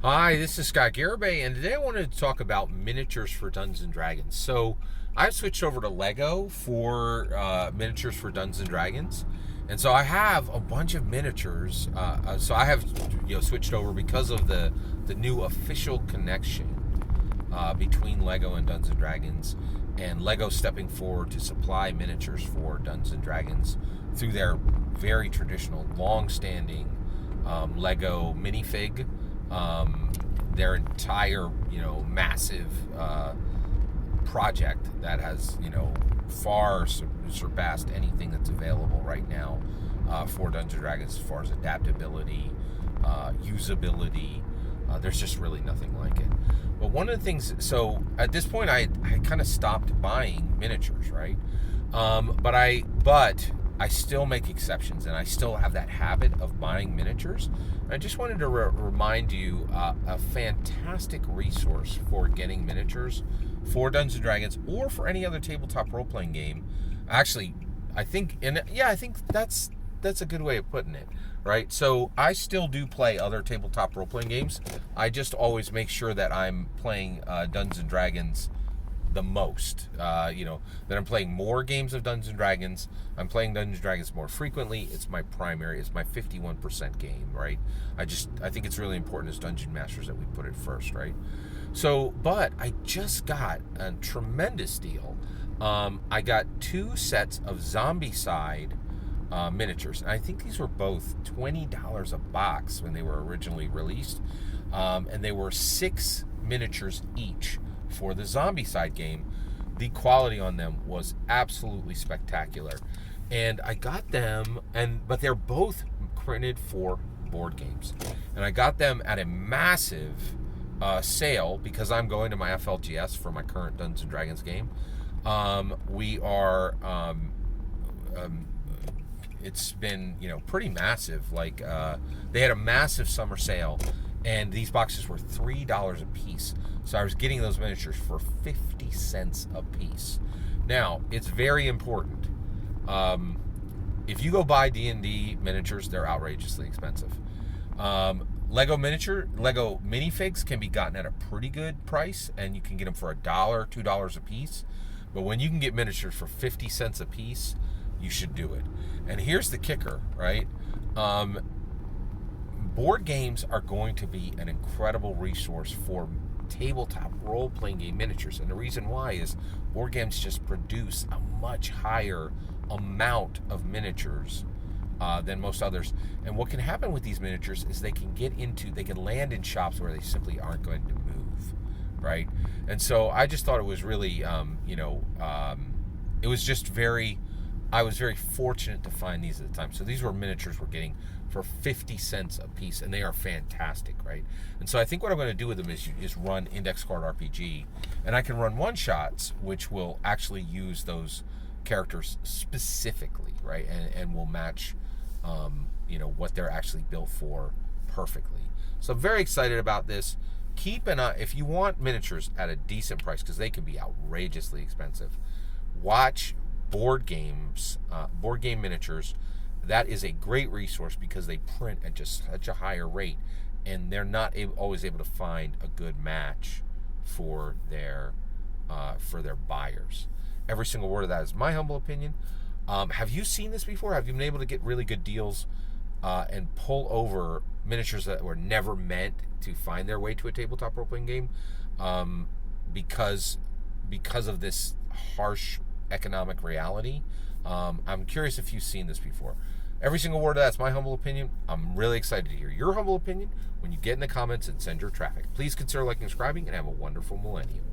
Hi, this is Scott Garibay, and today I wanted to talk about miniatures for Dungeons and Dragons. So I've switched over to Lego for miniatures for Dungeons and Dragons, and so I have a bunch of miniatures. So I have switched over because of the new official connection between Lego and Dungeons and Dragons, and Lego stepping forward to supply miniatures for Dungeons and Dragons through their very traditional, long-standing Lego minifig. Their entire, massive project that has, far surpassed anything that's available right now for Dungeons and Dragons as far as adaptability, usability. There's just really nothing like it. But one of the things, so at this point, I kind of stopped buying miniatures, right? But I still make exceptions, and I still have that habit of buying miniatures. I just wanted to remind you a fantastic resource for getting miniatures for Dungeons & Dragons or for any other tabletop role-playing game. Actually, I think that's a good way of putting it, right? So I still do play other tabletop role-playing games. I just always make sure that I'm playing Dungeons & Dragons the most, that I'm playing more games of Dungeons and Dragons. I'm playing Dungeons and Dragons more frequently. It's my 51% game, right? I think it's really important as Dungeon Masters that we put it first, right? So, but I just got a tremendous deal. I got 2 sets of Zombicide miniatures. And I think these were both $20 a box when they were originally released. And they were 6 miniatures each. For the Zombicide game, the quality on them was absolutely spectacular, and I got them, but they're both printed for board games, and I got them at a massive sale because I'm going to my FLGS for my current Dungeons and Dragons game. It's been pretty massive. Like they had a massive summer sale. And these boxes were $3 a piece. So I was getting those miniatures for 50 cents a piece. Now, it's very important. If you go buy D&D miniatures, they're outrageously expensive. Lego minifigs can be gotten at a pretty good price, and you can get them for $1, $2 a piece. But when you can get miniatures for 50 cents a piece, you should do it. And here's the kicker, right? Board games are going to be an incredible resource for tabletop role-playing game miniatures. And the reason why is board games just produce a much higher amount of miniatures than most others. And what can happen with these miniatures is they can land in shops where they simply aren't going to move, right? And so I just thought it was really, it was just I was very fortunate to find these at the time. So these were miniatures we're getting for 50 cents a piece, and they are fantastic, right? And so I think what I'm going to do with them is just run Index Card RPG, and I can run one-shots, which will actually use those characters specifically, right? And will match, what they're actually built for perfectly. So I'm very excited about this. Keep an eye, if you want miniatures at a decent price, because they can be outrageously expensive, watch board game miniatures. That is a great resource because they print at just such a higher rate, and they're not always able to find a good match for their buyers. Every single word of that is my humble opinion. Have you seen this before? Have you been able to get really good deals and pull over miniatures that were never meant to find their way to a tabletop role-playing game because of this harsh economic reality? I'm curious if you've seen this before. Every single word of that's my humble opinion. I'm really excited to hear your humble opinion when you get in the comments and send your traffic. Please consider liking and subscribing, and have a wonderful millennium.